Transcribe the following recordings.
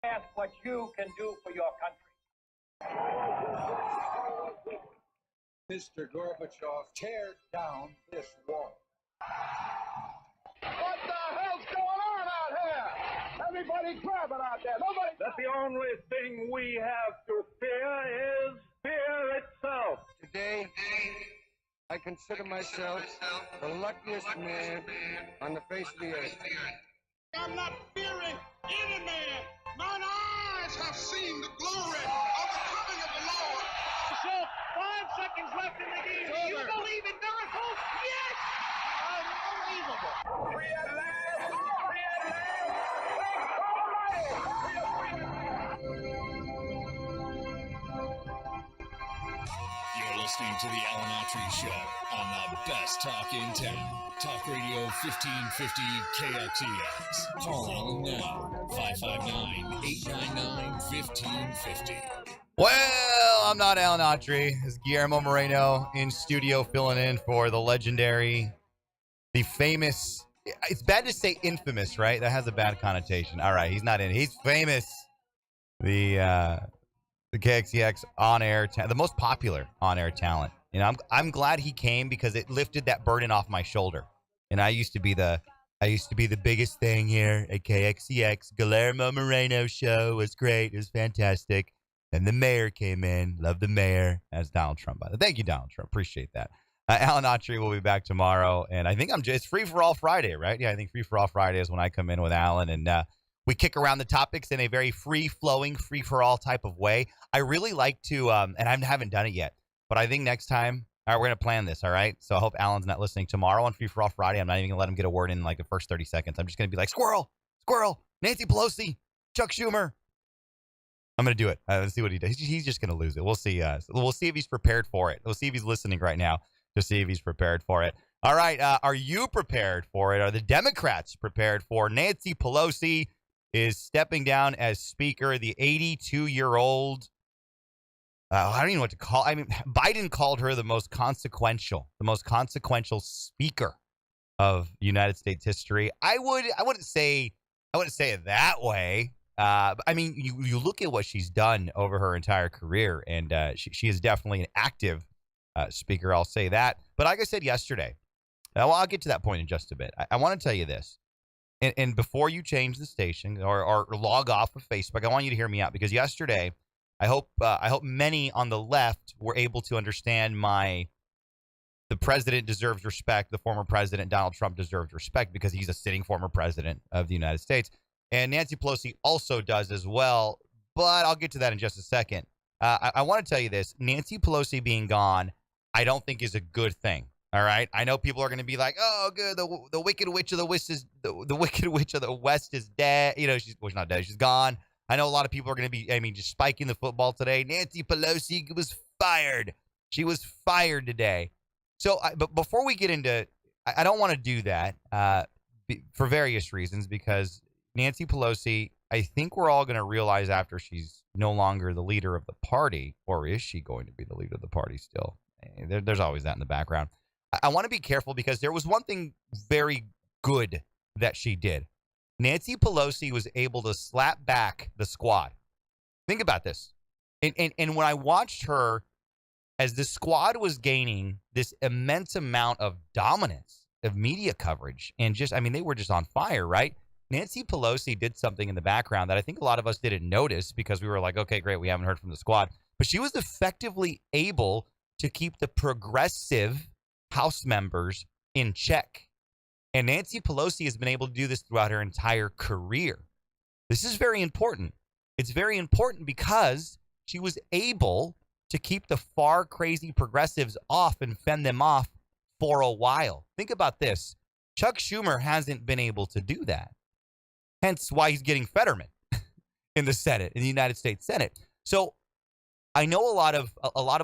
Ask what you can do for your country. Mr. Gorbachev, tear down this wall. What the hell's going on out here? Everybody grabbing out there. Nobody. That the only thing we have to fear is fear itself. Today, I consider myself the luckiest man on the face of the earth. I'm not fearing any man. Mine eyes have seen the glory of the coming of the Lord. So 5 seconds left in the game. Do you believe in miracles? Yes! Unbelievable. Free at last. Free at last. You're listening to the Autry Show on the best talk in town. Talk Radio 1550 KXEX. Call Alan now. 559-899-1550. Well, I'm not Alan Autry. It's Guillermo Moreno in studio filling in for the legendary, the famous. It's bad to say infamous, right? That has a bad connotation. All right, he's not in. He's famous. The KXEX on-air, the most popular on-air talent. You know, I'm glad he came because it lifted that burden off my shoulder. And I used to be the biggest thing here at KXEX. Guillermo Moreno show was great. It was fantastic. And the mayor came in. Love the mayor. That's Donald Trump. Thank you, Donald Trump. Appreciate that. Alan Autry will be back tomorrow. And I think it's Free for All Friday, right? Yeah, I think Free for All Friday is when I come in with Alan. And we kick around the topics in a very free-flowing, free-for-all type of way. I really like to, and I haven't done it yet, but I think next time, all right, we're going to plan this, all right? So I hope Alan's not listening tomorrow on Free for All Friday. I'm not even going to let him get a word in like the first 30 seconds. I'm just going to be like, squirrel, Nancy Pelosi, Chuck Schumer. I'm going to do it. Let's see what he does. He's just going to lose it. We'll see. We'll see if he's prepared for it. We'll see if he's listening right now to see if he's prepared for it. All right, are you prepared for it? Are the Democrats prepared for Nancy Pelosi is stepping down as speaker? The 82-year-old, I don't even know what to call. I mean, Biden called her the most consequential speaker of United States history. I wouldn't say it that way. I mean, you look at what she's done over her entire career, and she is definitely an active speaker. I'll say that. But like I said yesterday, I'll get to that point in just a bit. I want to tell you this. And before you change the station or log off of Facebook, I want you to hear me out, because yesterday, I hope many on the left were able to understand the president deserves respect. The former president, Donald Trump, deserves respect because he's a sitting former president of the United States. And Nancy Pelosi also does as well, but I'll get to that in just a second. I want to tell you this. Nancy Pelosi being gone, I don't think is a good thing. All right. I know people are going to be like, "Oh, good. The Wicked Witch of the West is the Wicked Witch of the West is dead." You know, she's not dead. She's gone. I know a lot of people are going to be, just spiking the football today. Nancy Pelosi was fired. She was fired today. So, but before we get into, I don't want to do that for various reasons, because Nancy Pelosi, I think we're all going to realize after she's no longer the leader of the party, or is she going to be the leader of the party still? There's always that in the background. I want to be careful, because there was one thing very good that she did. Nancy Pelosi was able to slap back the squad. Think about this. And when I watched her, as the squad was gaining this immense amount of dominance of media coverage, and they were just on fire, right? Nancy Pelosi did something in the background that I think a lot of us didn't notice, because we were like, okay, great, we haven't heard from the squad. But she was effectively able to keep the progressive House members in check. And Nancy Pelosi has been able to do this throughout her entire career. This is very important. It's very important because she was able to keep the far crazy progressives off and fend them off for a while. Think about this. Chuck Schumer hasn't been able to do that. Hence why he's getting Fetterman in the Senate, in the United States Senate. So I know a lot of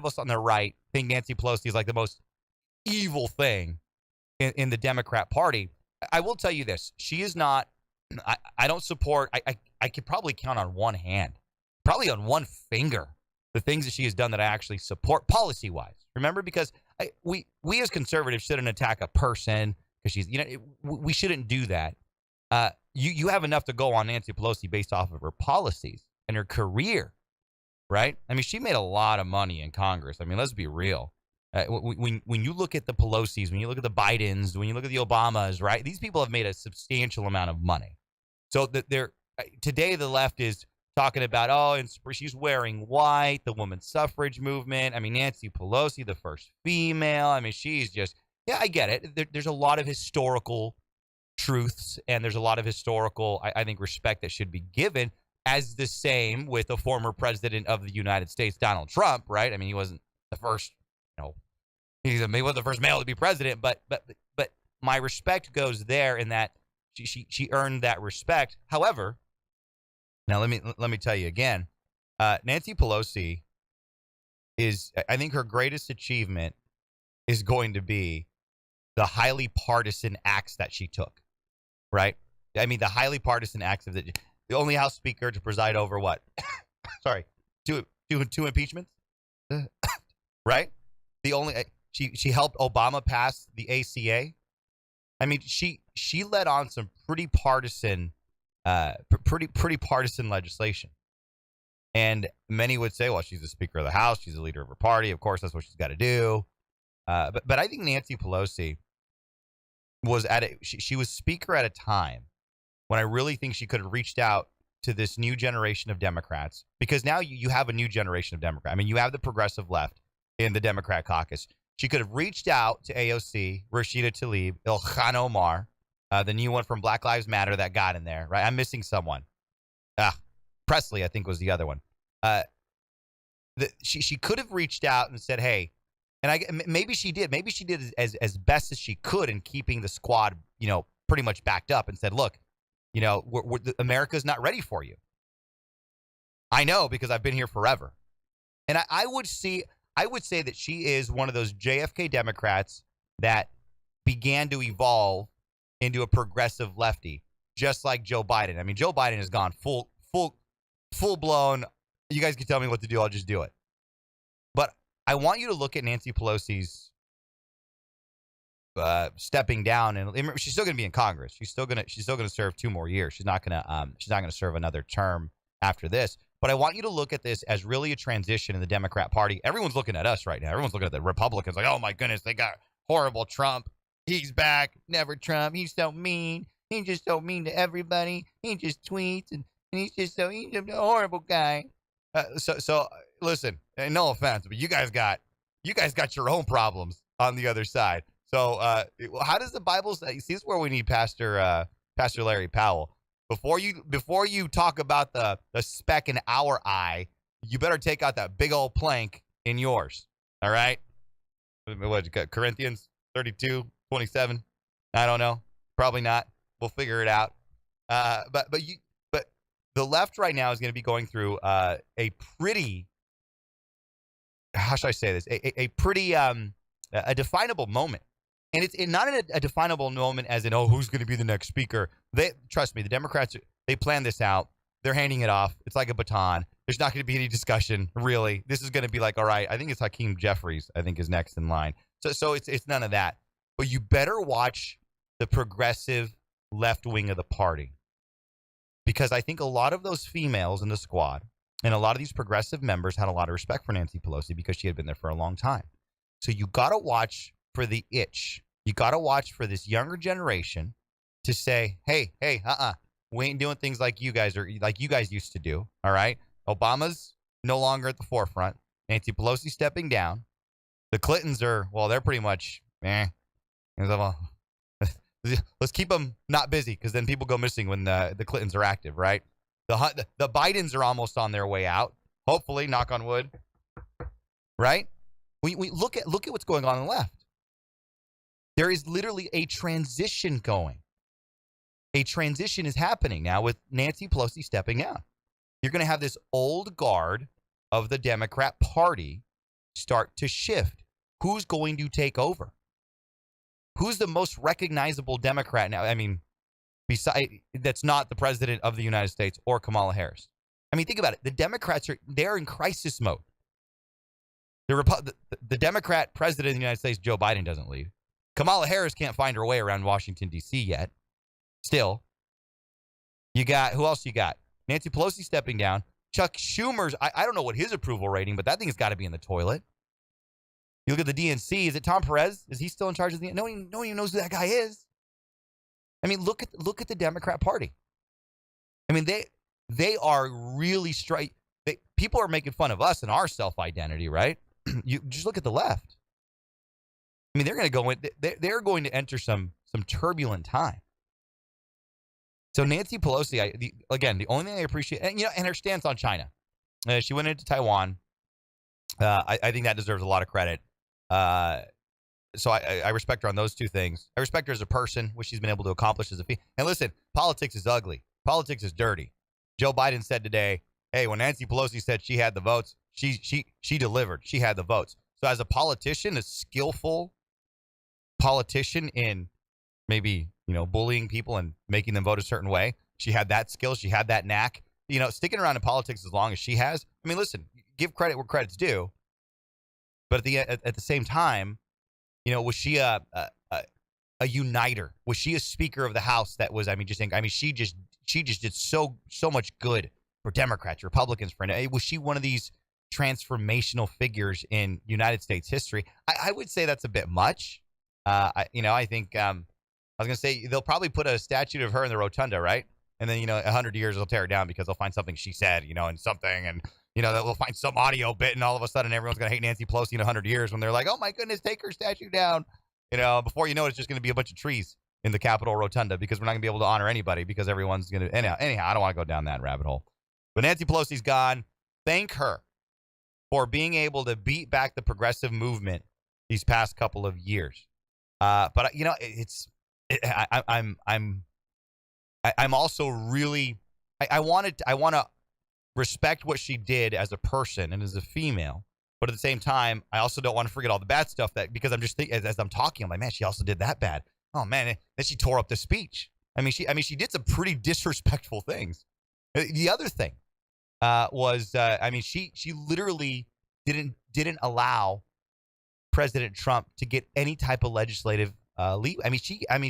us on the right think Nancy Pelosi is like the most evil thing in the Democrat Party. I will tell you this. She is not, I don't support, I could probably count on one hand, probably on one finger, the things that she has done that I actually support policy-wise. Remember, because we as conservatives shouldn't attack a person because she's, we shouldn't do that. you have enough to go on Nancy Pelosi based off of her policies and her career, right? I mean, she made a lot of money in Congress. I mean, let's be real. When you look at the Pelosi's, when you look at the Bidens, when you look at the Obamas, right? These people have made a substantial amount of money. So today the left is talking about, and she's wearing white, the women's suffrage movement. I mean, Nancy Pelosi, the first female. I mean, she's just, yeah, I get it. There's a lot of historical truths, and there's a lot of historical, I think, respect that should be given, as the same with the former president of the United States, Donald Trump, right? I mean, he wasn't the first, he wasn't the first male to be president, but my respect goes there in that she earned that respect. However, now let me tell you again, Nancy Pelosi is, I think her greatest achievement is going to be the highly partisan acts that she took, right? I mean, the highly partisan acts of the only House Speaker to preside over what? Sorry, two impeachments, right? The only she helped Obama pass the ACA. I mean, she led on some pretty partisan legislation. And many would say, well, she's the Speaker of the House, she's the leader of her party. Of course, that's what she's got to do. But I think Nancy Pelosi was she was Speaker at a time when I really think she could have reached out to this new generation of Democrats, because now you have a new generation of Democrats. I mean, you have the progressive left in the Democrat caucus. She could have reached out to AOC, Rashida Tlaib, Ilhan Omar, the new one from Black Lives Matter that got in there, right? I'm missing someone. Presley, I think, was the other one. She could have reached out and said, hey, and maybe she did. Maybe she did as best as she could in keeping the squad, pretty much backed up, and said, look, America's not ready for you. I know, because I've been here forever. And I would say that she is one of those JFK Democrats that began to evolve into a progressive lefty, just like Joe Biden. I mean, Joe Biden has gone full blown. You guys can tell me what to do, I'll just do it. But I want you to look at Nancy Pelosi's stepping down, and she's still going to be in Congress. She's still going to serve 2 more years. She's not going to serve another term after this. But I want you to look at this as really a transition in the Democrat Party. Everyone's looking at us right now. Everyone's looking at the Republicans like, oh my goodness, they got horrible Trump. He's back. Never Trump. He's so mean. He's just so mean to everybody. He just tweets and he's a horrible guy. So listen, no offense, but you guys got your own problems on the other side. So how does the Bible say? See, this is where we need Pastor Larry Powell. Before you talk about the speck in our eye, you better take out that big old plank in yours. All right? What, Corinthians 32:27? I don't know. Probably not. We'll figure it out. But the left right now is going to be going through a pretty, how should I say this? A pretty a definable moment. And it's not a definable moment as in, who's going to be the next speaker. Trust me, the Democrats, they plan this out. They're handing it off. It's like a baton. There's not going to be any discussion, really. This is going to be like, all right, I think it's Hakeem Jeffries, I think, is next in line. So it's none of that. But you better watch the progressive left wing of the party. Because I think a lot of those females in the squad and a lot of these progressive members had a lot of respect for Nancy Pelosi because she had been there for a long time. So you got to watch for the itch. You got to watch for this younger generation to say, hey, we ain't doing things like you guys used to do. All right. Obama's no longer at the forefront. Nancy Pelosi stepping down. The Clintons are, well, they're pretty much, let's keep them not busy because then people go missing when the Clintons are active, right? The Bidens are almost on their way out. Hopefully, knock on wood, right? We look at what's going on the left. There is literally a transition going. A transition is happening now with Nancy Pelosi stepping out. You're going to have this old guard of the Democrat Party start to shift. Who's going to take over? Who's the most recognizable Democrat now? I mean, that's not the president of the United States or Kamala Harris. I mean, think about it. The Democrats they're in crisis mode. The Democrat president of the United States, Joe Biden, doesn't leave. Kamala Harris can't find her way around Washington, D.C. yet. Still, You got, who else you got? Nancy Pelosi stepping down. Chuck Schumer's, I don't know what his approval rating, but that thing's got to be in the toilet. You look at the DNC. Is it Tom Perez? Is he still in charge of the? No one even knows who that guy is. I mean, look at the Democrat Party. I mean, they are really people are making fun of us and our self-identity, right? You just look at the left. I mean, they're going to go in. They're going to enter some turbulent time. So Nancy Pelosi, again, the only thing I appreciate, and her stance on China. She went into Taiwan. I think that deserves a lot of credit. So I respect her on those two things. I respect her as a person, what she's been able to accomplish as a female. And listen, politics is ugly. Politics is dirty. Joe Biden said today, hey, when Nancy Pelosi said she had the votes, she delivered. She had the votes. So as a politician, a skillful politician in maybe, bullying people and making them vote a certain way, she had that skill. She had that knack. Sticking around in politics as long as she has. I mean, listen, give credit where credit's due. But at the same time, was she a uniter? Was she a Speaker of the House that was? She just did so much good for Democrats, Republicans. Was she one of these transformational figures in United States history? I would say that's a bit much. I think I was gonna say they'll probably put a statue of her in the rotunda, right? And then 100 years they'll tear it down because they'll find something she said, and something, and they'll find some audio bit, and all of a sudden everyone's gonna hate Nancy Pelosi in 100 years when they're like, oh my goodness, take her statue down. Before you know it, it's just gonna be a bunch of trees in the Capitol rotunda because we're not gonna be able to honor anybody because everyone's gonna. Anyhow, I don't want to go down that rabbit hole. But Nancy Pelosi's gone. Thank her for being able to beat back the progressive movement these past couple of years. But I'm also really I want to respect what she did as a person and as a female, but at the same time, I also don't want to forget all the bad stuff because I'm just thinking as I'm talking, I'm like, man, she also did that bad. Oh man, then she tore up the speech. She did some pretty disrespectful things. The other thing was, she literally didn't allow President Trump to get any type of legislative leave.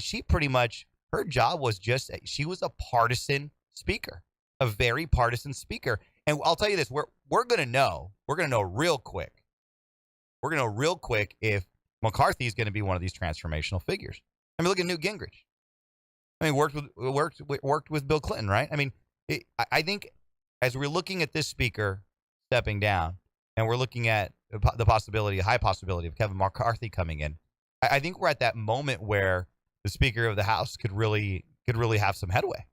She pretty much, her job was she was a partisan speaker, a very partisan speaker. And I'll tell you this, we're going to know real quick. We're going to know real quick if McCarthy is going to be one of these transformational figures. Look at Newt Gingrich. Worked with Bill Clinton, right? I think as we're looking at this speaker stepping down and we're looking at the high possibility of Kevin McCarthy coming in, I think we're at that moment where the Speaker of the House could really have some headway.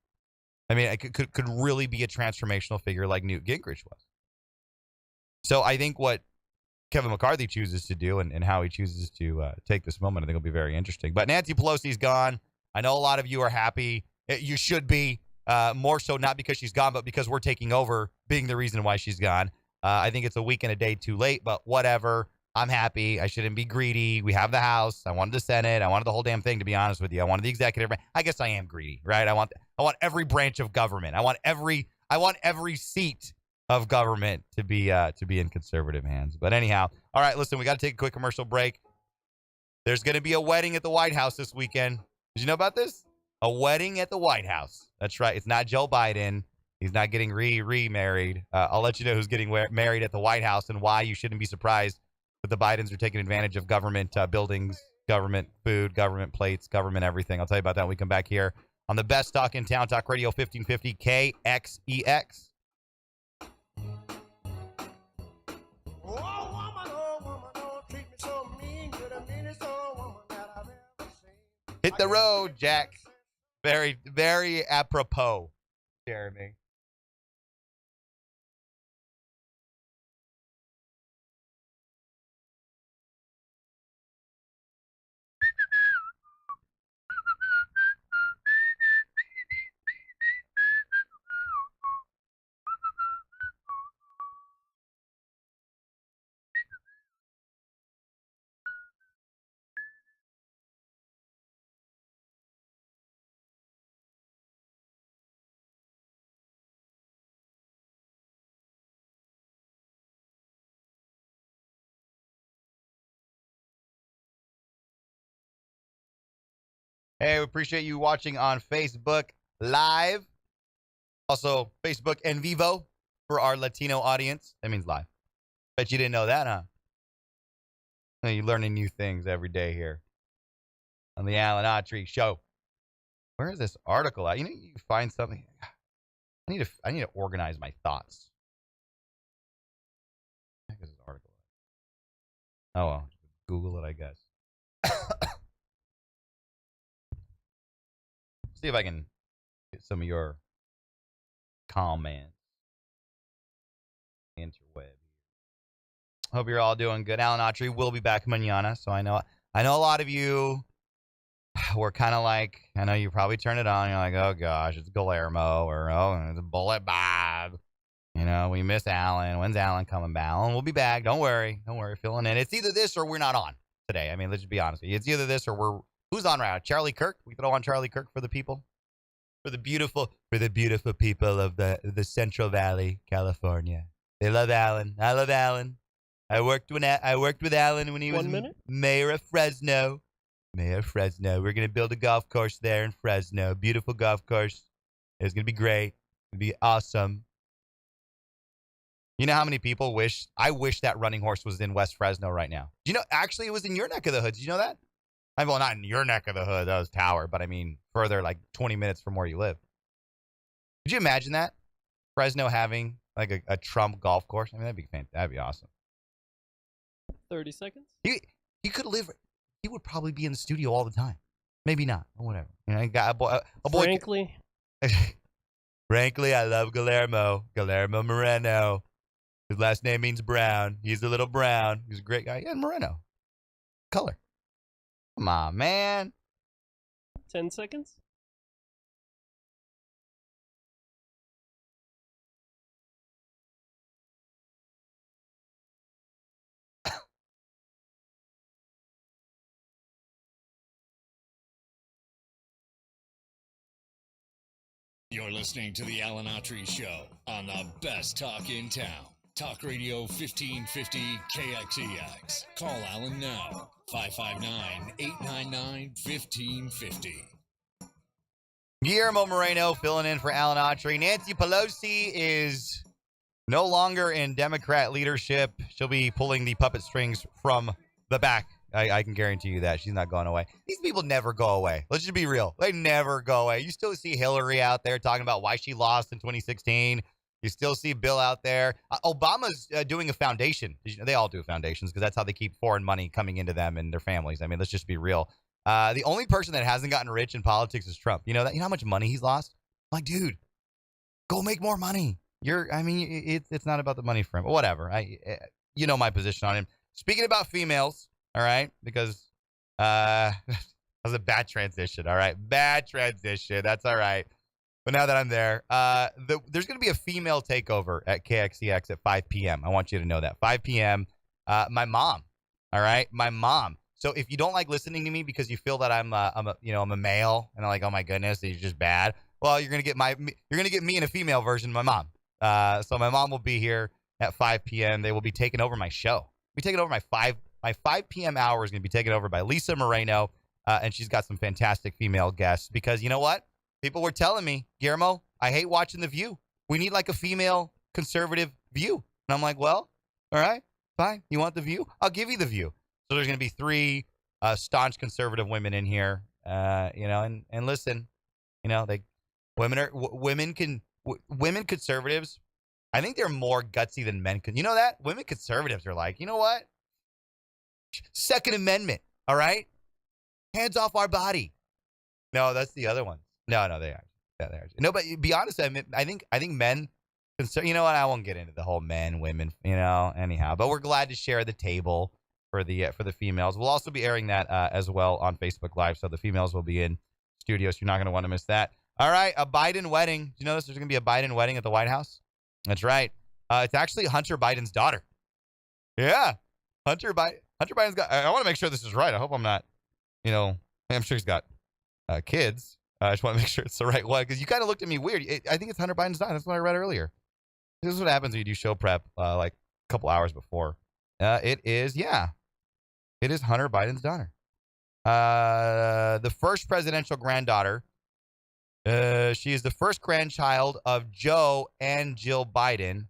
It could really be a transformational figure like Newt Gingrich was. So I think what Kevin McCarthy chooses to do and how he chooses to take this moment, I think will be very interesting. But Nancy Pelosi's gone. I know a lot of you are happy. You should be, more so not because she's gone, but because we're taking over being the reason why she's gone. I think it's a week and a day too late, but whatever. I'm happy. I shouldn't be greedy. We have the House. I wanted the Senate. I wanted the whole damn thing, to be honest with you. I wanted the executive branch. I guess I am greedy, right? I want every branch of government. I want every seat of government to be in conservative hands. But anyhow, all right, listen, we got to take a quick commercial break. There's going to be a wedding at the White House this weekend. Did you know about this? A wedding at the White House. That's right. It's not Joe Biden. He's not getting remarried. I'll let you know who's getting married at the White House and why you shouldn't be surprised that the Bidens are taking advantage of government buildings, government food, government plates, government everything. I'll tell you about that when we come back here on the best talk in town, Talk Radio 1550 KXEX. Hit the road, Jack. Very, very apropos, Jeremy. Hey, we appreciate you watching on Facebook Live. Also, Facebook en vivo for our Latino audience. That means live. Bet you didn't know that, huh? You're learning new things every day here on the Alan Autry Show. Where is this article at? You find something. I need to organize my thoughts. What is this article? Oh well, Google it, I guess. See if I can get some of your comments. Interweb. Hope you're all doing good. Alan Autry will be back mañana, so I know a lot of you were kind of like, I know you probably turn it on, you're like, oh gosh, it's Guillermo, or oh, it's a Bullet Bob. We miss Alan. When's Alan coming back? Alan will be back. Don't worry, filling in. It's either this or we're not on today. I mean, let's just be honest with you. It's either this or who's on right now? Charlie Kirk? We throw on Charlie Kirk for the people? For the beautiful people of the Central Valley, California. They love Alan. I love Alan. I worked with Alan when he was mayor of Fresno. We're going to build a golf course there in Fresno. Beautiful golf course. It's going to be great. It's going to be awesome. You know how many people I wish that running horse was in West Fresno right now. Actually, it was in your neck of the hood. Did you know that? Well, not in your neck of the hood. That was Tower. But, I mean, further, like 20 minutes from where you live. Could you imagine that? Fresno having, like, a Trump golf course? I mean, that'd be awesome. 30 seconds? He could live. He would probably be in the studio all the time. Maybe not. Or whatever. He got a boy. Frankly. Frankly, I love Guillermo Moreno. His last name means brown. He's a little brown. He's a great guy. Yeah, Moreno. Color. Come on, man. 10 seconds? You're listening to the Alan Autry Show on the best talk in town. Talk Radio 1550 KXEX. Call Alan now. 559-899-1550. Guillermo Moreno filling in for Alan Autry. Nancy Pelosi is no longer in Democrat leadership. She'll be pulling the puppet strings from the back. I can guarantee you that. She's not going away. These people never go away. Let's just be real. They never go away. You still see Hillary out there talking about why she lost in 2016. You still see Bill out there. Obama's doing a foundation. They all do foundations because that's how they keep foreign money coming into them and their families. I mean, let's just be real. The only person that hasn't gotten rich in politics is Trump. You know that? You know how much money he's lost? I'm like, dude, go make more money. It's not about the money for him. But whatever. You know my position on him. Speaking about females, all right, because that was a bad transition. All right, bad transition. That's all right. But now that I'm there, there's going to be a female takeover at KXEX at 5 p.m. I want you to know that. 5 p.m. My mom. All right, my mom. So if you don't like listening to me because you feel that I'm a male and I'm like, oh my goodness, you're just bad. Well, you're gonna get me in a female version of my mom. So my mom will be here at 5 p.m. They will be taking over my show. Be taking over my 5 p.m. hour is gonna be taken over by Lisa Moreno, and she's got some fantastic female guests. Because you know what? People were telling me, Guillermo, I hate watching The View. We need like a female conservative View. And I'm like, well, all right, fine. You want The View? I'll give you The View. So there's going to be 3 staunch conservative women in here, and listen, women conservatives. I think they're more gutsy than men. You know that? Women conservatives are like, you know what? Second Amendment. All right. Hands off our body. No, that's the other one. No, they are. Yeah, they are. No, but be honest. I think men. You know what? I won't get into the whole men, women. Anyhow. But we're glad to share the table for the females. We'll also be airing that as well on Facebook Live. So the females will be in studio. So you're not going to want to miss that. All right, a Biden wedding. Did you notice there's going to be a Biden wedding at the White House? That's right. It's actually Hunter Biden's daughter. Yeah, Hunter Biden's got. I want to make sure this is right. I hope I'm not. I'm sure he's got kids. I just want to make sure it's the right one because you kind of looked at me weird. I think it's Hunter Biden's daughter. That's what I read earlier. This is what happens when you do show prep like a couple hours before. It is Hunter Biden's daughter. The first presidential granddaughter She is the first grandchild of Joe and Jill Biden,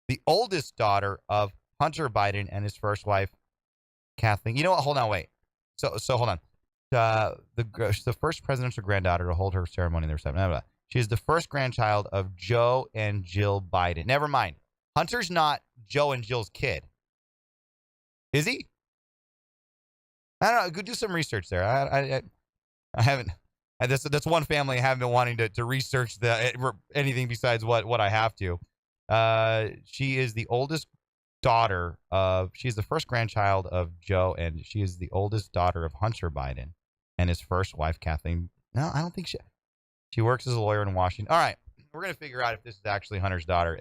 the oldest daughter of Hunter Biden and his first wife, Kathleen. You know what? Hold on, wait. So hold on. The first presidential granddaughter to hold her ceremony in their seven. She is the first grandchild of Joe and Jill Biden. Never mind. Hunter's not Joe and Jill's kid. Is he? I don't know. Go do some research there. I haven't. That's one family I haven't been wanting to research anything besides what I have to. She is the oldest daughter of. She's the first grandchild of Joe, and she is the oldest daughter of Hunter Biden and his first wife, Kathleen. No, I don't think she works as a lawyer in Washington. All right, we're gonna figure out if this is actually Hunter's daughter.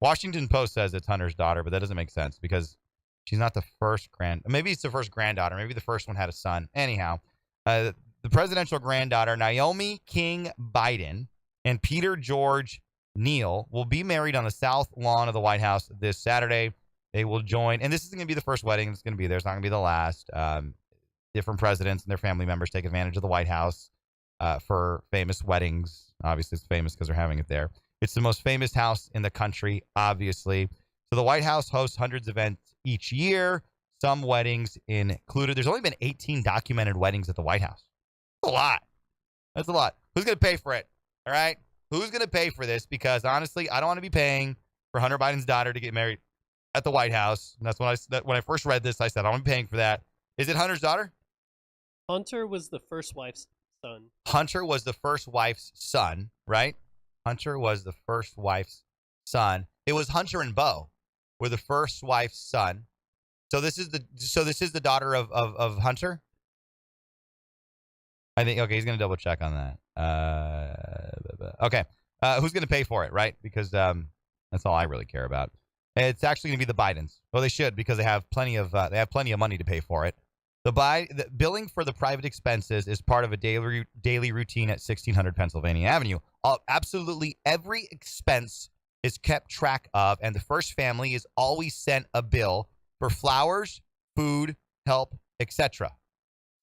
Washington Post says it's Hunter's daughter, but that doesn't make sense because she's not the first maybe it's the first granddaughter. Maybe the first one had a son. Anyhow, the presidential granddaughter, Naomi King Biden, and Peter George Neal will be married on the south lawn of the White House this Saturday. They will join, and this isn't going to be the first wedding that's going to be there. It's not going to be the last. Different presidents and their family members take advantage of the White House for famous weddings. Obviously, it's famous because they're having it there. It's the most famous house in the country, obviously. So the White House hosts hundreds of events each year, some weddings included. There's only been 18 documented weddings at the White House. That's a lot. That's a lot. Who's going to pay for it? All right? Who's going to pay for this? Because honestly, I don't want to be paying for Hunter Biden's daughter to get married at the White House. And that's when I first read this, I said, I don't want to be paying for that. Is it Hunter's daughter? Hunter was the first wife's son. Hunter was the first wife's son, right? Hunter was the first wife's son. It was Hunter and Beau were the first wife's son. So this is the daughter of Hunter. I think he's gonna double check on that. Okay, who's gonna pay for it, right? Because that's all I really care about. It's actually gonna be the Bidens. Well, they should because they have plenty of money to pay for it. The billing for the private expenses is part of a daily routine at 1600 Pennsylvania Avenue. Absolutely every expense is kept track of, and the first family is always sent a bill for flowers, food, help, etc.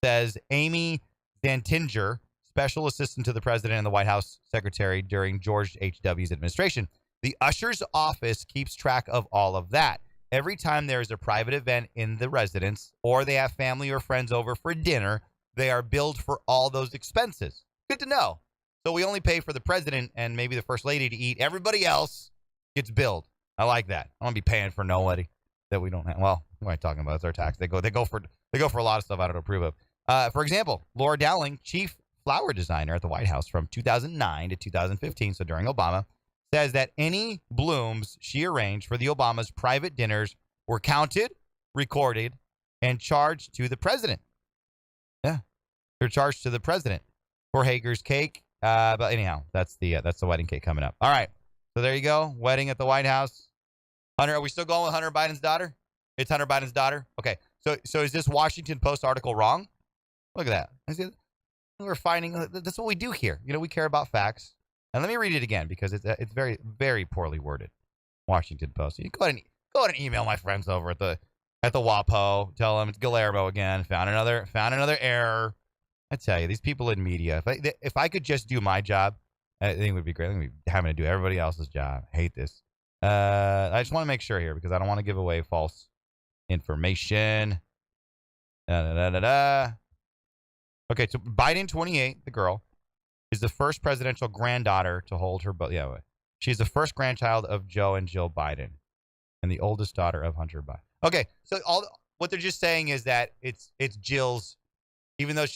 Says Amy Zantinger, special assistant to the president and the White House secretary during George H.W.'s administration. The usher's office keeps track of all of that. Every time there is a private event in the residence or they have family or friends over for dinner, they are billed for all those expenses. Good to know. So we only pay for the president and maybe the first lady to eat. Everybody else gets billed. I like that. I don't be paying for nobody that we don't have. Well, what am I talking about? It's our tax. They go for a lot of stuff I don't approve of. For example, Laura Dowling, chief flower designer at the White House from 2009 to 2015, so during Obama, says that any blooms she arranged for the Obamas' private dinners were counted, recorded, and charged to the president. Yeah, they're charged to the president for Hager's cake. But anyhow, that's the wedding cake coming up. All right, so there you go, wedding at the White House. Hunter, are we still going with Hunter Biden's daughter? It's Hunter Biden's daughter. Okay, so is this Washington Post article wrong? Look at that. We're finding that's what we do here. We care about facts. And let me read it again because it's very, very poorly worded. Washington Post. You go ahead and email my friends over at the WAPO. Tell them it's Guillermo again. Found another error. I tell you, these people in media. If I could just do my job, I think it would be great. I think we'd be having to do everybody else's job. I hate this. I just want to make sure here because I don't want to give away false information. Okay, so Biden 28, the girl, is the first presidential granddaughter to hold her. She's the first grandchild of Joe and Jill Biden, and the oldest daughter of Hunter Biden. Okay, so what they're just saying is that it's Jill's, even though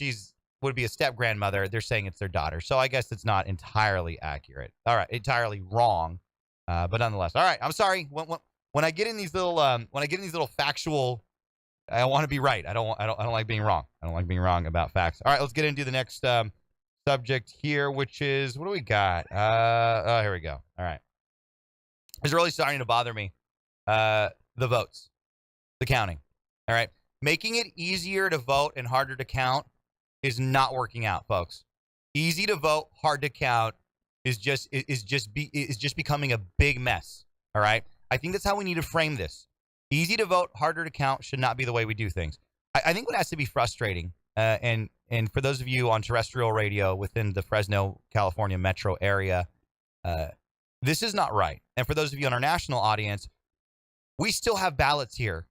would be a step grandmother. They're saying it's their daughter. So I guess it's not entirely accurate. All right, entirely wrong, but nonetheless. All right, I'm sorry. When I get in these little factual, I want to be right. I don't like being wrong. I don't like being wrong about facts. All right, let's get into the next subject here, which is, what do we got? Here we go. All right. It's really starting to bother me. The votes, the counting. All right. Making it easier to vote and harder to count is not working out, folks. Easy to vote, hard to count is just becoming a big mess. All right. I think that's how we need to frame this. Easy to vote, harder to count should not be the way we do things. I think what has to be frustrating, and and for those of you on terrestrial radio within the Fresno, California metro area, this is not right. And for those of you on our national audience, we still have ballots here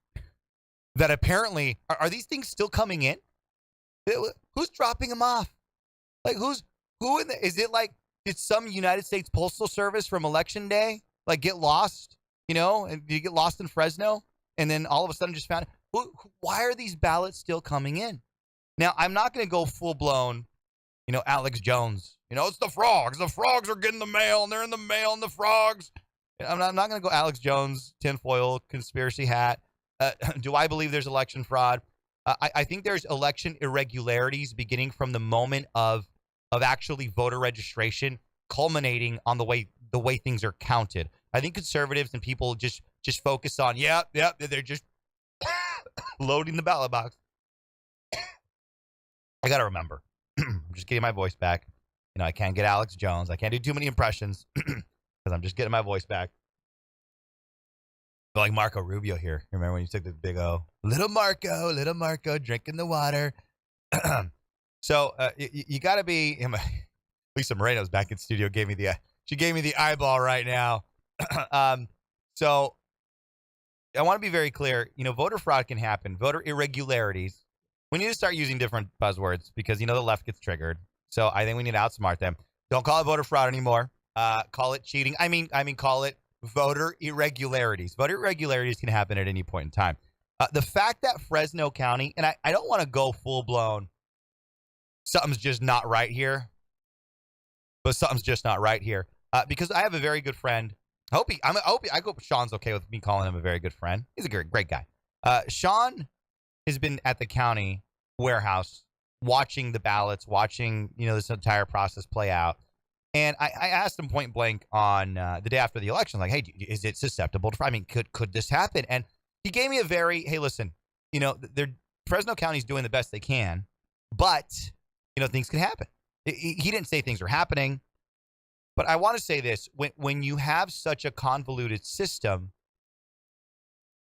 that apparently are these things still coming in? Who's dropping them off? Like is it like, did some United States Postal Service from Election Day like get lost, and you get lost in Fresno and then all of a sudden just found it? Why are these ballots still coming in? Now, I'm not going to go full blown, Alex Jones. It's the frogs. The frogs are getting the mail and they're in the mail and the frogs. I'm not going to go Alex Jones, tinfoil, conspiracy hat. Do I believe there's election fraud? I think there's election irregularities beginning from the moment of actually voter registration, culminating on the way things are counted. I think conservatives and people just focus on, they're just loading the ballot box. I got to remember, I'm just getting my voice back. I can't get Alex Jones. I can't do too many impressions because I'm just getting my voice back. But like Marco Rubio here. Remember when you took the big O? Little Marco, drinking the water. So you got to be. Lisa Moreno's back in studio. She gave me the eyeball right now. So I want to be very clear. Voter fraud can happen. Voter irregularities. We need to start using different buzzwords because the left gets triggered. So I think we need to outsmart them. Don't call it voter fraud anymore. Call it cheating. I mean, call it voter irregularities. Voter irregularities can happen at any point in time. The fact that Fresno County, and I don't want to go full blown, something's just not right here. But something's just not right here. Because I have a very good friend. I hope Sean's okay with me calling him a very good friend. He's a great guy. Sean has been at the county warehouse watching the ballots, watching, this entire process play out. And I asked him point blank on the day after the election, like, hey, is it susceptible to, could this happen? And he gave me hey, listen, Fresno County's doing the best they can, but, things can happen. He didn't say things are happening, but I want to say this. When you have such a convoluted system,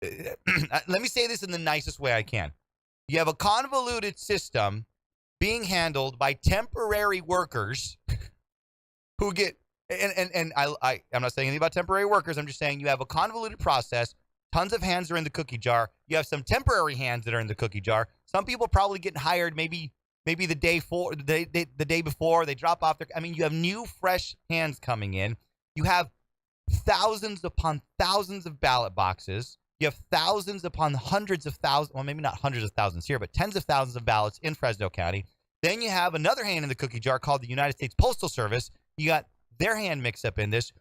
let me say this in the nicest way I can. You have a convoluted system being handled by temporary workers who get, and I'm not saying anything about temporary workers. I'm just saying you have a convoluted process. Tons of hands are in the cookie jar. You have some temporary hands that are in the cookie jar. Some people probably getting hired maybe the day before they drop off their. You have new, fresh hands coming in. You have thousands upon thousands of ballot boxes. You have thousands upon hundreds of thousands, well, maybe not hundreds of thousands here, but tens of thousands of ballots in Fresno County. Then you have another hand in the cookie jar called the United States Postal Service. You got their hand mixed up in this.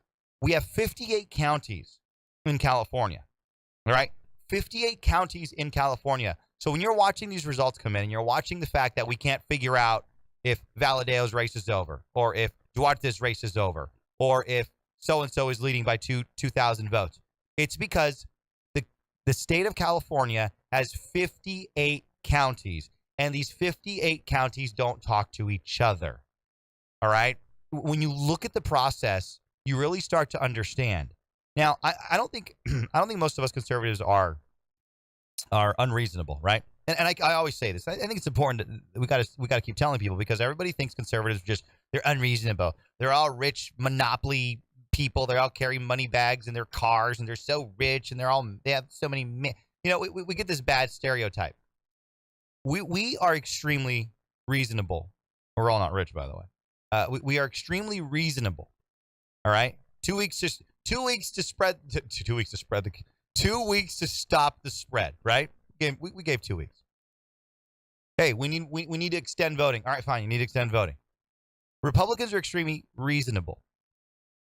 We have 58 counties in California, all right? 58 counties in California. So when you're watching these results come in and you're watching the fact that we can't figure out if Valadeo's race is over or if Duarte's race is over or if so-and-so is leading by 2,000 votes, it's because the state of California has 58 counties, and these 58 counties don't talk to each other. All right? When you look at the process, you really start to understand. Now, I don't think most of us conservatives are unreasonable, right? And I always say this. I think it's important that we got to keep telling people because everybody thinks conservatives they're unreasonable. They're all rich monopoly people. They all carry money bags in their cars and they're so rich and they have so many, we get this bad stereotype. We are extremely reasonable. We're all not rich, by the way. We are extremely reasonable. All right. 2 weeks to stop the spread, right? We gave 2 weeks. Hey, we need to extend voting. All right, fine. You need to extend voting. Republicans are extremely reasonable.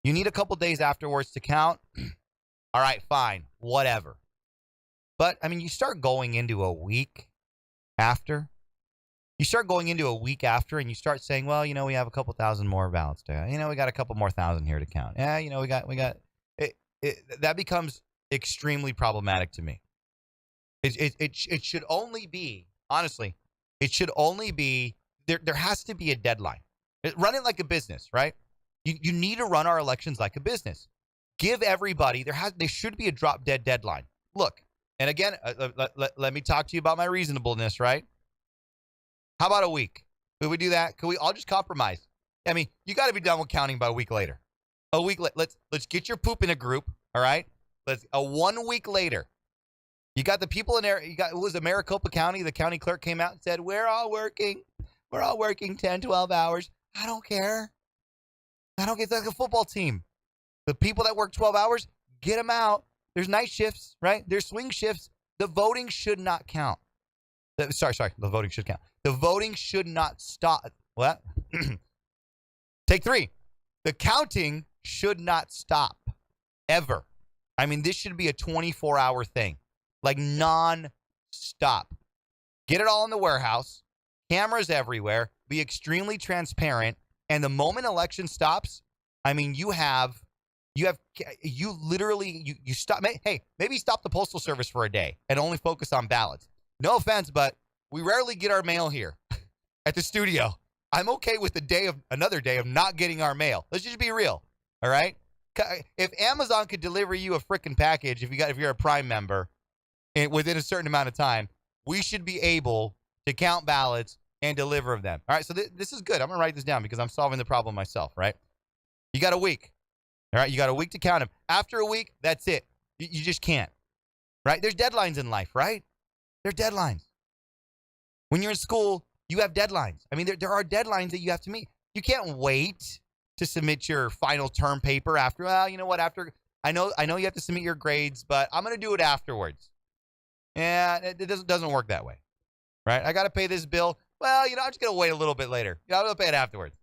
You need a couple days afterwards to count. All right, fine, whatever. But, you start going into a week after. You start going into a week after and you start saying, well, we have a couple thousand more ballots to, we got a couple more thousand here to count. Yeah, we got it. That becomes extremely problematic to me. It should only be, honestly, there has to be a deadline. Run it like a business, right? You need to run our elections like a business. Give everybody, there should be a drop dead deadline. Look, and again, let me talk to you about my reasonableness, right? How about a week? Could we do that? Could we all just compromise? I mean, you got to be done with counting by a week later. A week. Let's get your poop in a group. All right. Let's 1 week later. You got the people in there. You got, it was Maricopa County. The county clerk came out and said, we're all working 10, 12 hours. I don't care. It's like a football team. The people that work 12 hours, get them out. There's night shifts, right? There's swing shifts. The voting should not count. Sorry. The voting should count. The voting should not stop. What? Take 3. The counting should not stop ever. I mean, this should be a 24-hour thing, like non-stop. Get it all in the warehouse, cameras everywhere, be extremely transparent, and the moment election stops, I mean, you literally stop. Hey, maybe stop the Postal Service for a day and only focus on ballots. No offense, but we rarely get our mail here at the studio. I'm okay with another day of not getting our mail. Let's just be real. All right. If Amazon could deliver you a freaking package, if you're a Prime member, within a certain amount of time, we should be able to count ballots and deliver them. All right. So this is good. I'm gonna write this down because I'm solving the problem myself. Right. You got a week. All right. You got a week to count them. After a week, that's it. You just can't. Right. There's deadlines in life. Right. There's deadlines. When you're in school, you have deadlines. I mean, there are deadlines that you have to meet. You can't wait to submit your final term paper after, well, you know what, after, I know you have to submit your grades, but I'm going to do it afterwards. Yeah, it doesn't work that way, right? I got to pay this bill. Well, I'm just going to wait a little bit later. I'm going to pay it afterwards.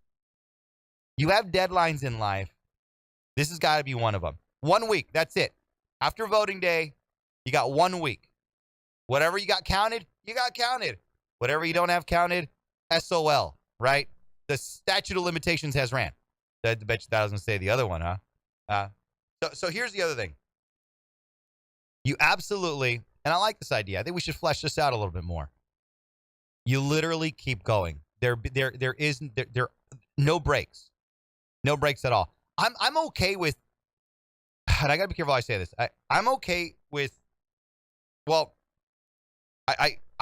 You have deadlines in life. This has got to be one of them. 1 week, that's it. After voting day, you got 1 week. Whatever you got counted, you got counted. Whatever you don't have counted, SOL, right? The statute of limitations has ran. I bet you that doesn't say the other one, huh? So here's the other thing. You absolutely, and I like this idea. I think we should flesh this out a little bit more. You literally keep going. There no breaks. No breaks at all. I'm okay with, and I got to be careful how I say this. I'm okay with, well,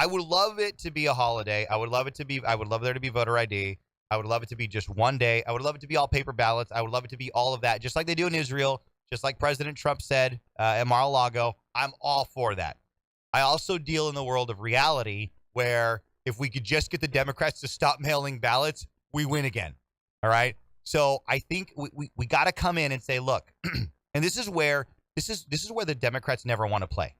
I would love it to be a holiday. I would love there to be voter ID. I would love it to be just one day. I would love it to be all paper ballots. I would love it to be all of that, just like they do in Israel, just like President Trump said at Mar-a-Lago. I'm all for that. I also deal in the world of reality where if we could just get the Democrats to stop mailing ballots, we win again. All right? So I think we got to come in and say, look, and this is where the Democrats never want to play.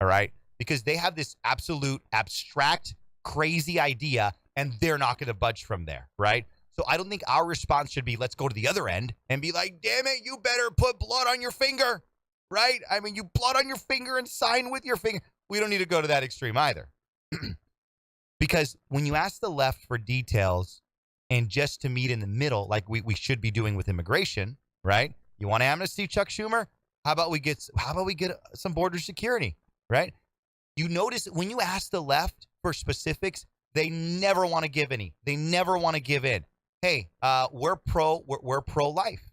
All right? Because they have this absolute abstract, crazy idea, and they're not going to budge from there, right? So I don't think our response should be, let's go to the other end and be like, damn it, you better put blood on your finger, right? I mean, you blood on your finger and sign with your finger. We don't need to go to that extreme either. Because when you ask the left for details and just to meet in the middle, like we should be doing with immigration, right? You want amnesty, Chuck Schumer? How about we get some border security, right? You notice when you ask the left for specifics, they never want to give any. They never want to give in. Hey, we're pro-life,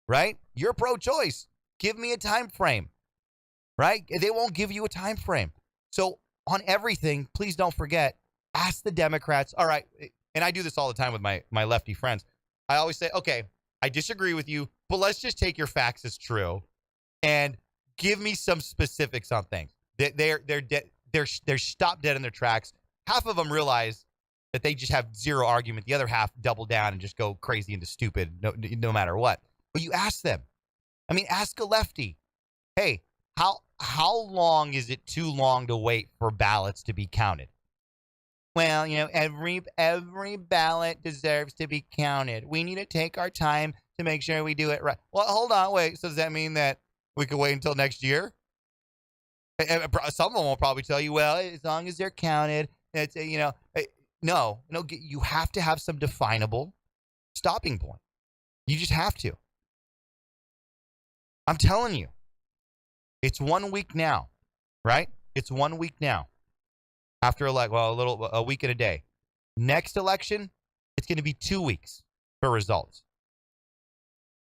right? You're pro-choice. Give me a time frame, right? They won't give you a time frame. So on everything, please don't forget, ask the Democrats. All right, and I do this all the time with my lefty friends. I always say, okay, I disagree with you, but let's just take your facts as true and give me some specifics on things. They're stopped dead in their tracks. Half of them realize that they just have zero argument. The other half double down and just go crazy into stupid no matter what. But you ask them. I mean, ask a lefty. Hey, how long is it too long to wait for ballots to be counted? Well, every ballot deserves to be counted. We need to take our time to make sure we do it right. Well, hold on, wait. So does that mean that we could wait until next year? Some of them will probably tell you, well, as long as they're counted, it's, no, you have to have some definable stopping point. You just have to. I'm telling you, it's 1 week now, right? It's 1 week now. After a week and a day. Next election, it's going to be 2 weeks for results,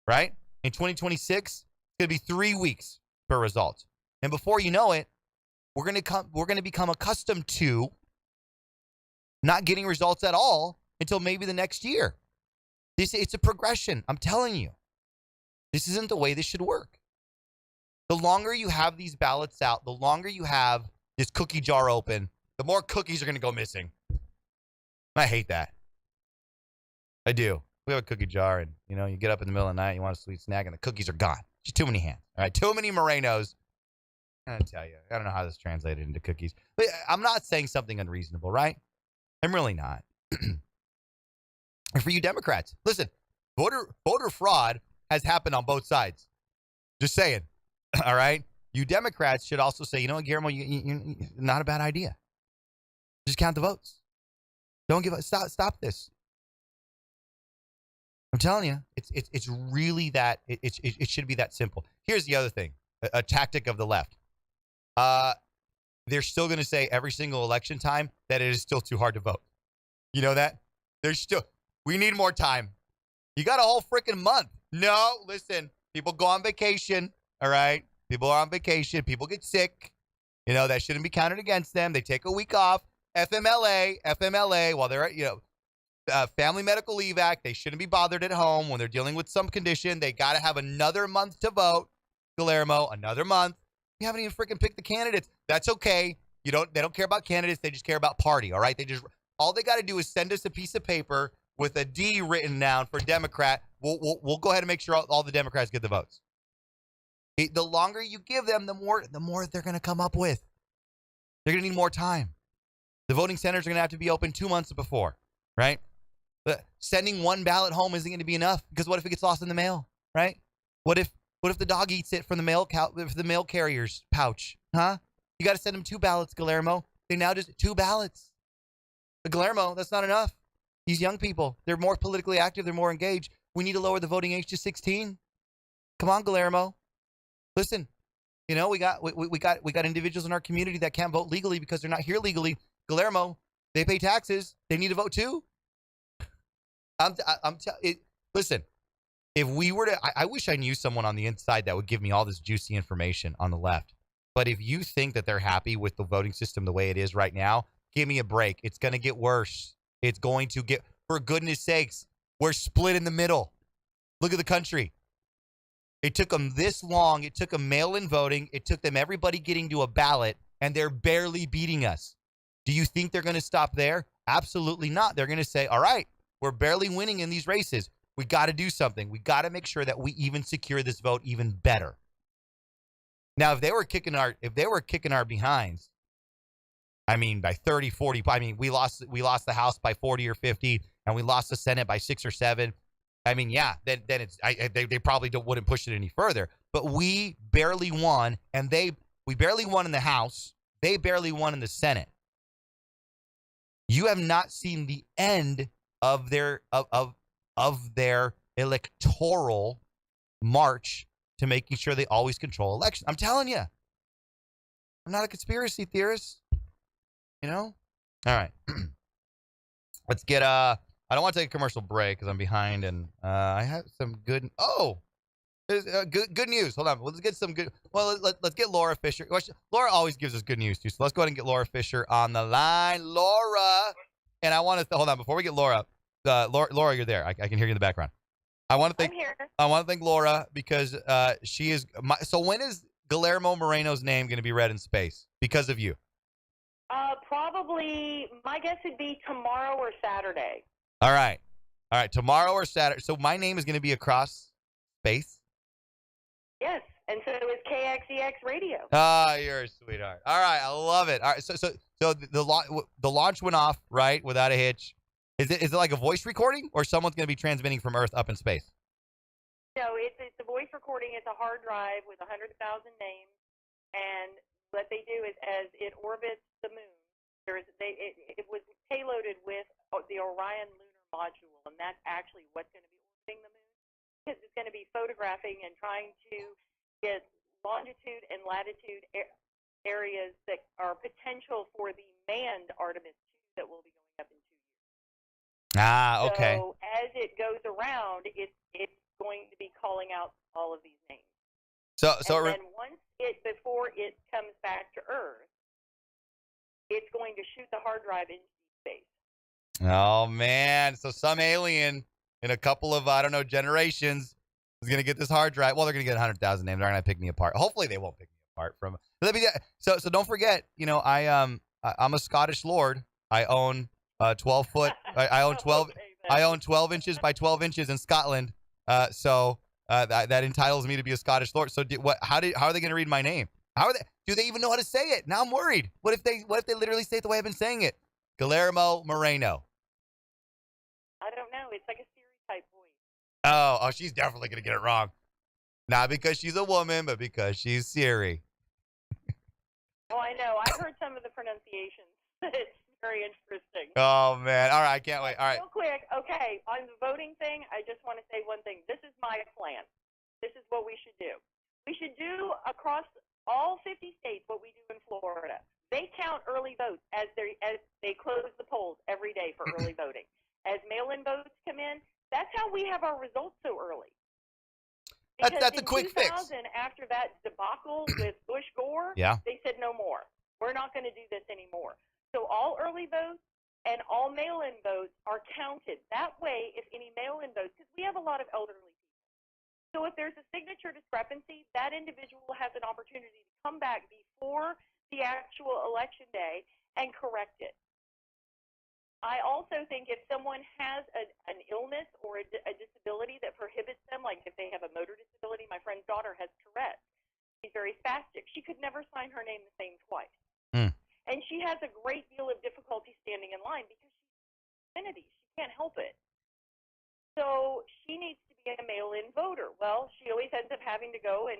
right? In 2026, it's going to be 3 weeks for results. And before you know it, we're going to become accustomed to not getting results at all until maybe the next year. It's a progression. I'm telling you. This isn't the way this should work. The longer you have these ballots out, the longer you have this cookie jar open, the more cookies are going to go missing. I hate that. I do. We have a cookie jar, and, you get up in the middle of the night, you want a sweet snack, and the cookies are gone. Just too many hands. All right, too many Morenos. I tell you, I don't know how this translated into cookies. But I'm not saying something unreasonable, right? I'm really not. And for you Democrats, listen, voter fraud has happened on both sides. Just saying. All right? You Democrats should also say, you know what, Guillermo, you not a bad idea. Just count the votes. Don't give up. Stop this. I'm telling you, it's really that. It should be that simple. Here's the other thing, a tactic of the left. They're still going to say every single election time that it is still too hard to vote. You know that? We need more time. You got a whole freaking month. No, listen, people go on vacation. All right. People are on vacation. People get sick. That shouldn't be counted against them. They take a week off. FMLA, while they're at, Family Medical Leave Act, they shouldn't be bothered at home when they're dealing with some condition. They got to have another month to vote. Guillermo, another month. You haven't even freaking picked the candidates. That's okay. They don't care about candidates. They just care about party. All right. All they got to do is send us a piece of paper with a D written down for Democrat. We'll go ahead and make sure all the Democrats get the votes. The longer you give them, the more they're going to come up with. They're going to need more time. The voting centers are going to have to be open 2 months before, right? But sending one ballot home isn't going to be enough, because what if it gets lost in the mail, right? What if the dog eats it from the mail carrier's pouch, huh? You got to send them 2 ballots, Guillermo. They now just 2 ballots. But Guillermo, that's not enough. These young people, they're more politically active, they're more engaged. We need to lower the voting age to 16. Come on, Guillermo. Listen, we got individuals in our community that can't vote legally because they're not here legally. Guillermo, they pay taxes. They need to vote too. Listen, if we were to, I wish I knew someone on the inside that would give me all this juicy information on the left. But if you think that they're happy with the voting system the way it is right now, give me a break. It's going to get worse. It's going to get, for goodness sakes, we're split in the middle. Look at the country. It took them this long. It took them mail-in voting. It took them everybody getting to a ballot, and they're barely beating us. Do you think they're going to stop there? Absolutely not. They're going to say, all right, we're barely winning in these races. We got to do something. We got to make sure that we even secure this vote even better. Now, if they were kicking our behinds, I mean, by 30, 40, I mean, we lost the House by 40 or 50, and we lost the Senate by 6 or 7. I mean, yeah, then they probably wouldn't push it any further. But we barely won, and we barely won in the House. They barely won in the Senate. You have not seen the end of their electoral march to making sure they always control elections. I'm telling you, I'm not a conspiracy theorist. All right, let's get I don't want to take a commercial break because I'm behind, and I have some good. Good news. Hold on. Let's get some good. Well, let's get Laura Fisher. Laura always gives us good news too. So let's go ahead and get Laura Fisher on the line. Laura, and I want to hold on before we get Laura. Laura, you're there. I can hear you in the background. I want to thank. I'm here. I want to thank Laura because she is. So when is Guillermo Moreno's name going to be read in space because of you? Probably. My guess would be tomorrow or Saturday. All right. Tomorrow or Saturday. So my name is going to be across space? Yes. And so is KXEX Radio. Ah, you're a sweetheart. All right. I love it. All right. So the launch went off, right? Without a hitch. Is it like a voice recording or someone's going to be transmitting from Earth up in space? No, it's a voice recording. It's a hard drive with 100,000 names. And what they do is as it orbits the moon, it was payloaded with the Orion lunar module, and that's actually what's going to be orbiting the moon. Because it's going to be photographing and trying to get longitude and latitude areas that are potential for the manned Artemis 2 that will be going up in 2 years. Ah, okay. So as it goes around, it's going to be calling out all of these names. So then before it comes back to Earth, it's going to shoot the hard drive into space. Oh, man. So some alien in a couple of, I don't know, generations is going to get this hard drive. Well, they're going to get 100,000 names. They're going to pick me apart. Hopefully they won't pick me apart from. So don't forget, I'm a Scottish lord. I own 12 foot. I own 12. I own 12 inches by 12 inches in Scotland. That entitles me to be a Scottish lord. So how are they going to read my name? Do they even know how to say it? Now I'm worried. What if they literally say it the way I've been saying it? Guillermo Moreno. I don't know. It's like a Siri type voice. Oh, she's definitely going to get it wrong. Not because she's a woman, but because she's Siri. Oh, I know. I've heard some of the pronunciations. It's very interesting. Oh, man. All right. I can't wait. All right. Real quick. Okay. On the voting thing, I just want to say one thing. This is my plan. This is what we should do. We should do across all 50 states what we do in Florida. They count early votes as they close the polls every day for early voting. As mail-in votes come in, that's how we have our results so early. Because that's a quick fix. After that debacle with Bush Gore, they said no more. We're not going to do this anymore. So all early votes and all mail-in votes are counted. That way, if any mail-in votes, because we have a lot of elderly people. So if there's a signature discrepancy, that individual has an opportunity to come back before the actual election day and correct it. I also think if someone has an illness or a disability that prohibits them, like if they have a motor disability, my friend's daughter has Tourette's. She's very spastic. She could never sign her name the same twice. And she has a great deal of difficulty standing in line because she's infinity. She can't help it. So she needs to be a mail-in voter. Well, she always ends up having to go and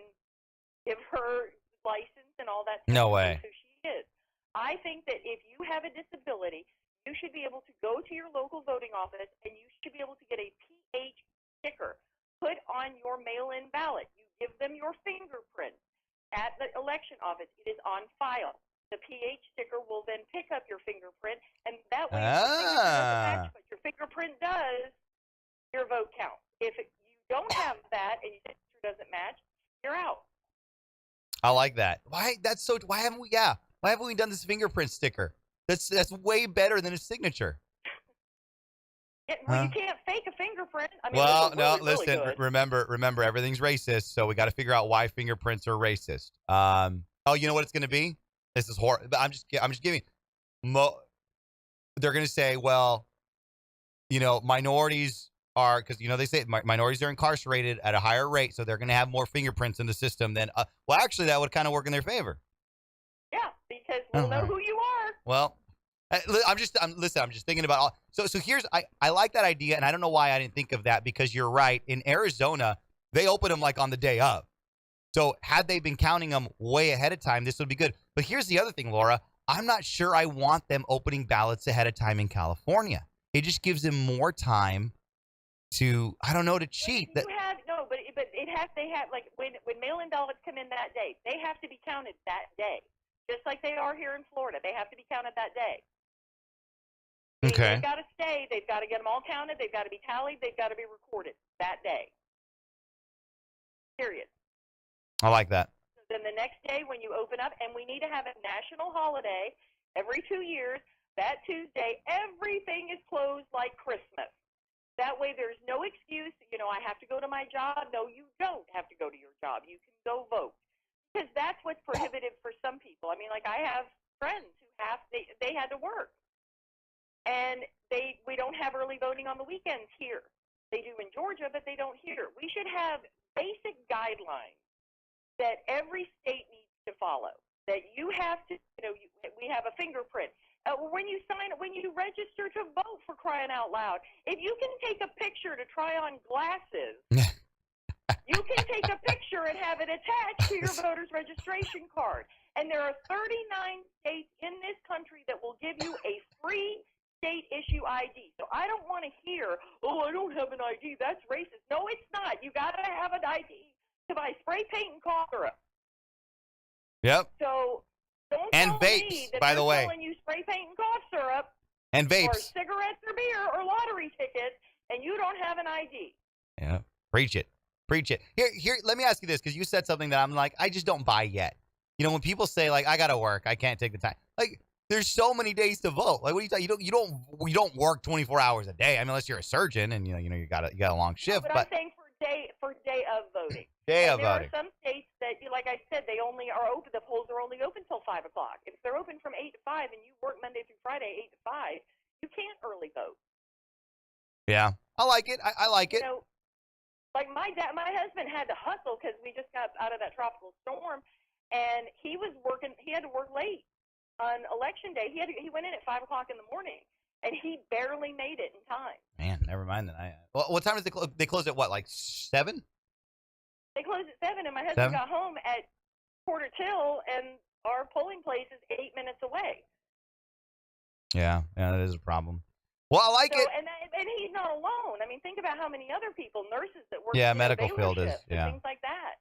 give her license and all that stuff. No way. So she is. I think that if you have a disability, you should be able to go to your local voting office and you should be able to get a PH sticker put on your mail-in ballot. You give them your fingerprint at the election office. It is on file. The PH sticker will then pick up your fingerprint, and that way if your signature doesn't match, but your fingerprint does, your vote counts. If you don't have that and your signature doesn't match, you're out. I like that. Why haven't we done this fingerprint sticker? That's way better than a signature. Well, you can't fake a fingerprint. I mean, listen. Really remember, everything's racist, so we got to figure out why fingerprints are racist. You know what it's going to be? This is horrible. I'm just giving. They're going to say, well, minorities are, because they say minorities are incarcerated at a higher rate, so they're going to have more fingerprints in the system than. Well, actually, that would kind of work in their favor. Yeah, because we'll know who you are. Well, I'm just thinking about all. So here's I like that idea, and I don't know why I didn't think of that, because you're right. In Arizona, they open them like on the day of. So had they been counting them way ahead of time, this would be good. But here's the other thing, Laura. I'm not sure I want them opening ballots ahead of time in California. It just gives them more time to, to cheat. But they have like when mail-in ballots come in that day, they have to be counted that day. Just like they are here in Florida. They have to be counted that day. Okay. They've got to stay. They've got to get them all counted. They've got to be tallied. They've got to be recorded that day. Period. I like that. So then the next day when you open up, and we need to have a national holiday every 2 years, that Tuesday, everything is closed like Christmas. That way there's no excuse, I have to go to my job. No, you don't have to go to your job. You can go vote. Because that's what's prohibitive for some people. I mean, like I have friends who they had to work. And we don't have early voting on the weekends here. They do in Georgia, but they don't here. We should have basic guidelines that every state needs to follow. That you have to, we have a fingerprint. When you register to vote, for crying out loud, if you can take a picture to try on glasses, you can take a picture and have it attached to your voter's registration card. And there are 39 states in this country that will give you a free state issue ID. So I don't want to hear, I don't have an ID, that's racist. No, it's not. You got to have an ID to buy spray paint and cough syrup. Yep. So don't and tell vapes, me that by they're the way. selling you spray paint and cough syrup and vapes, or cigarettes or beer or lottery tickets, and you don't have an ID. Yeah, preach it. Here. Let me ask you this, because you said something that I'm like, I just don't buy yet. When people say like, I gotta work, I can't take the time. Like, There's so many days to vote. Like, what are you talking? You don't work 24 hours a day. I mean, unless you're a surgeon and you got a long shift. No, but I'm saying for day of voting. Day of there voting. Are some states that, like I said, they only are open. The polls are only open till 5 o'clock. If they're open from 8 to 5 and you work Monday through Friday 8 to 5, you can't early vote. Yeah, I like it. I like it. Like my husband had to hustle because we just got out of that tropical storm, and he was working. He had to work late on election day. He went in at 5 o'clock in the morning, and he barely made it in time. Man, never mind that. Well, what time does they close at? What, like 7? They closed at 7, and my husband got home at 4:45, and our polling place is 8 minutes away. Yeah, that is a problem. Well, I like it. And he's not alone. I mean, think about how many other people, nurses that work medical field is, and things like that.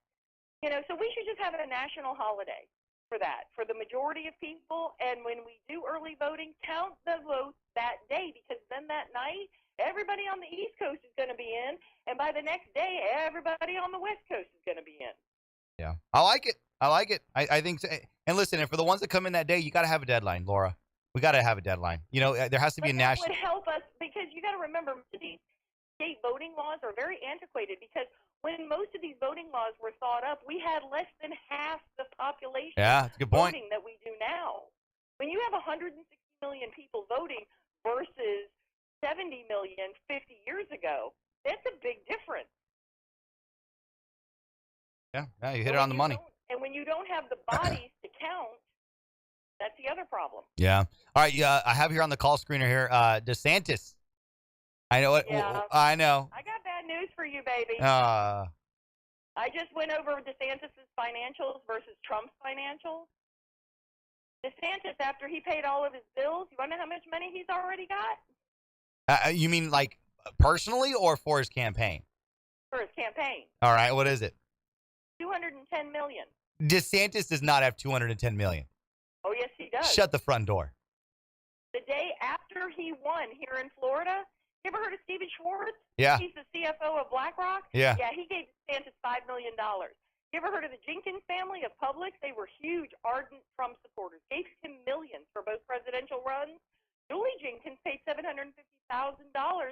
So we should just have a national holiday for that, for the majority of people. And when we do early voting, count the votes that day, because then that night, everybody on the East Coast is going to be in, and by the next day, everybody on the West Coast is going to be in. Yeah, I like it. I think so. And listen, and for the ones that come in that day, you got to have a deadline, Laura. We got to have a deadline. There has to be a national. That would help us, because you got to remember, these state voting laws are very antiquated, because when most of these voting laws were thought up, we had less than half the population that's a good point. voting that we do now. When you have 160 million people voting versus 70 million 50 years ago, that's a big difference. Yeah, you hit it on the money. And when you don't have the bodies to count, that's the other problem. Yeah. All right. Yeah, I have here on the call screener here, DeSantis. I know it. Yeah. I know. I got bad news for you, baby. I just went over DeSantis' financials versus Trump's financials. DeSantis, after he paid all of his bills, you want to know how much money he's already got? You mean like personally or for his campaign? For his campaign. All right. What is it? $210 million. DeSantis does not have $210 million. Oh, yes, he does. Shut the front door. The day after he won here in Florida, you ever heard of Steven Schwartz? Yeah. He's the CFO of BlackRock. Yeah. Yeah, he gave DeSantis $5 million. You ever heard of the Jenkins family of Publix? They were huge, ardent Trump supporters. Gave him millions for both presidential runs. Julie Jenkins paid $750,000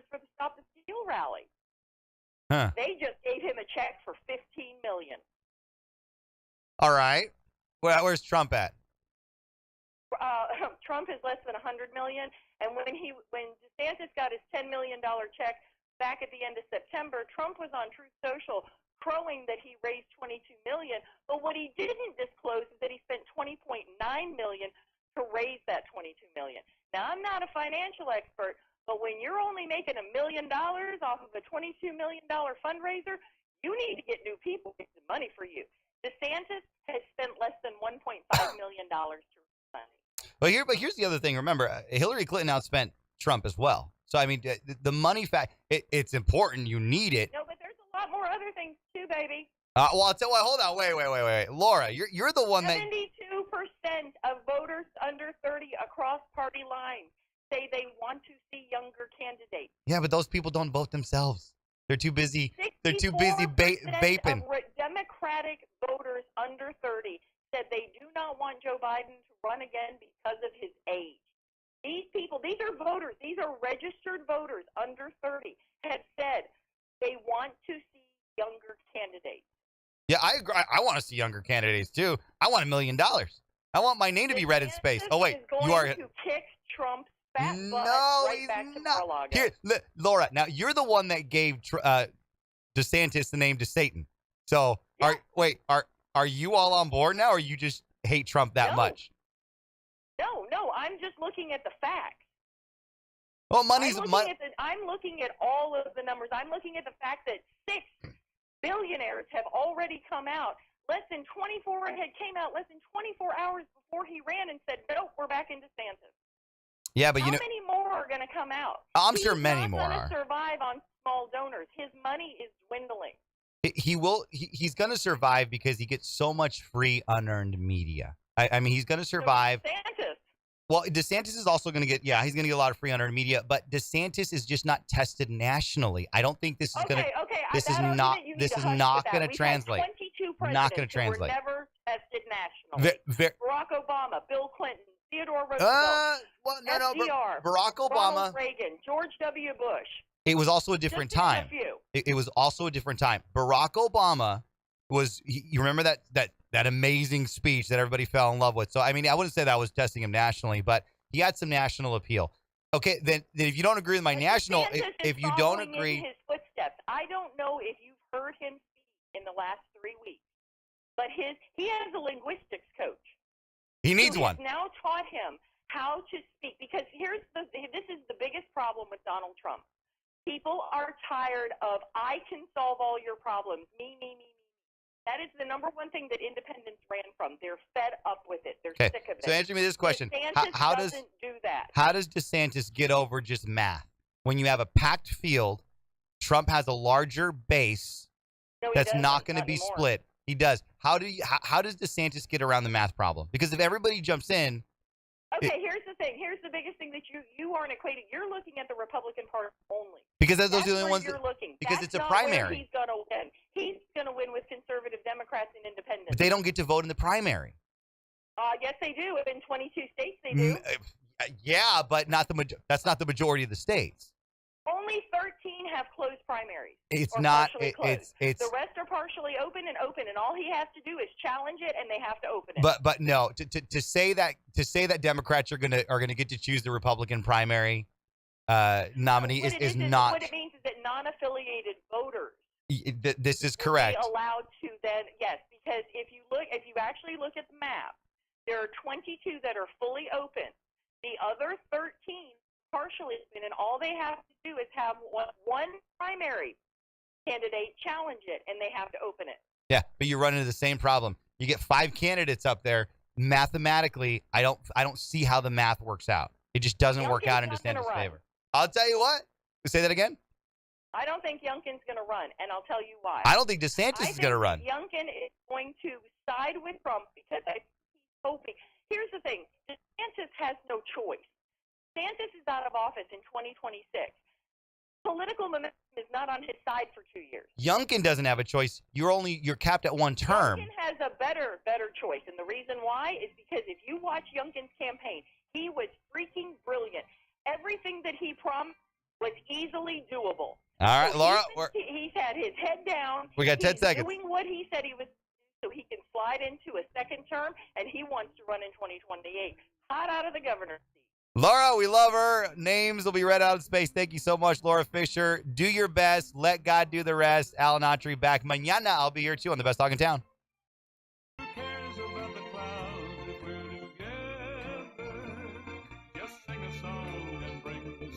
for the Stop the Steal rally. Huh. They just gave him a check for $15 million. All right. Where's Trump at? Trump is less than $100 million, and when DeSantis got his $10 million check back at the end of September, Trump was on Truth Social crowing that he raised $22 million, but what he didn't disclose is that he spent $20.9 million to raise that $22 million. Now, I'm not a financial expert, but when you're only making $1 million off of a $22 million fundraiser, you need to get new people to get the money for you. DeSantis has spent less than $1.5 million to raise money. But here's the other thing. Remember, Hillary Clinton outspent Trump as well. So, I mean, the money fact, it's important. You need it. No, but there's a lot more other things too, baby. Well, I'll tell you what, hold on. Wait. Laura, you're the one 72% of voters under 30 across party lines say they want to see younger candidates. Yeah, but those people don't vote themselves. They're too busy. They're too busy vaping. Of Democratic voters under 30 said they do not want Joe Biden to run again because of his age. These people, these are voters, these are registered voters under 30, have said they want to see younger candidates. Yeah, I agree. I want to see younger candidates too. I want $1 million. I want my name to be read in space. Oh wait, you are to kick Trump's fat butt he's back to not. Mar-a-Lago. Here, Laura. Now you're the one that gave DeSantis the name to Satan. So are you all on board now, or you just hate Trump that much? No, I'm just looking at the facts. Well, money's money. I'm looking at all of the numbers. I'm looking at the fact that 6 billionaires have already come out. Came out less than 24 hours before he ran and said, nope, we're back in DeSantis. Yeah, but how many more are going to come out? I'm sure many more are. He's not going to survive on small donors. His money is dwindling. He will. He's going to survive because he gets so much free unearned media. I mean, he's going to survive. So DeSantis. Well, DeSantis is also going to get. Yeah, he's going to get a lot of free unearned media. But DeSantis is just not tested nationally. I don't think this is going to. Okay. This is not. This is not going to translate. 22 not going to presidents who translate. were never tested nationally. Very, Barack Obama, Bill Clinton, Theodore Roosevelt, Well, no. FDR, Barack Obama. Ronald Reagan, George W. Bush. It was also a different time. It was also a different time. Barack Obama was. You remember that amazing speech that everybody fell in love with. So I mean, I wouldn't say that was testing him nationally, but he had some national appeal. Okay, then if you don't agree with my national, if you don't agree, in his footsteps. I don't know if you've heard him speak in the last 3 weeks, but he has a linguistics coach. He needs one. Now taught him how to speak, because this is the biggest problem with Donald Trump. People are tired of, I can solve all your problems, me. That is the number one thing that independents ran from. They're fed up with it. They're sick of it. So answer me this question. DeSantis doesn't do that. How does DeSantis get over just math? When you have a packed field, Trump has a larger base that's not going to be split. He does. How does DeSantis get around the math problem? Because if everybody jumps in. Okay, here's the thing. Here's the biggest thing that you aren't equating. You're looking at the Republican Party only. Because those are the only ones you're looking. Because That's it's a not primary. Where he's going to win. He's going to win with conservative Democrats and independents. But they don't get to vote in the primary. Yes, they do. In 22 states, they do. Yeah, but that's not the majority of the states. Only 13 have closed primaries. It's not. It's the rest are partially open, and all he has to do is challenge it, and they have to open it. But no, to say that Democrats are gonna get to choose the Republican primary nominee is not. What it means is that non-affiliated voters. This is correct. Will be allowed to then, yes, because if you actually look at the map, there are 22 that are fully open. The other 13 partially open, and all they have to do is have one primary candidate challenge it, and they have to open it. Yeah, but you run into the same problem. You get 5 candidates up there. Mathematically, I don't see how the math works out. It just doesn't work out in DeSantis' favor. I'll tell you what. Say that again. I don't think Youngkin's going to run, and I'll tell you why. I don't think DeSantis is going to run. Youngkin is going to side with Trump because he's hoping. Here's the thing. DeSantis has no choice. DeSantis is out of office in 2026. Political momentum is not on his side for 2 years. Youngkin doesn't have a choice. You're capped at one term. Youngkin has a better choice, and the reason why is because if you watch Youngkin's campaign, he was freaking brilliant. Everything that he promised was easily doable. All right, so Laura. He's had his head down. We got 10 seconds. Doing what he said he was, so he can slide into a second term, and he wants to run in 2028. Hot out of the governor's seat. Laura, we love her. Names will be read out in space. Thank you so much, Laura Fisher. Do your best. Let God do the rest. Alan Autry back mañana. I'll be here too on the Best Talk in Town.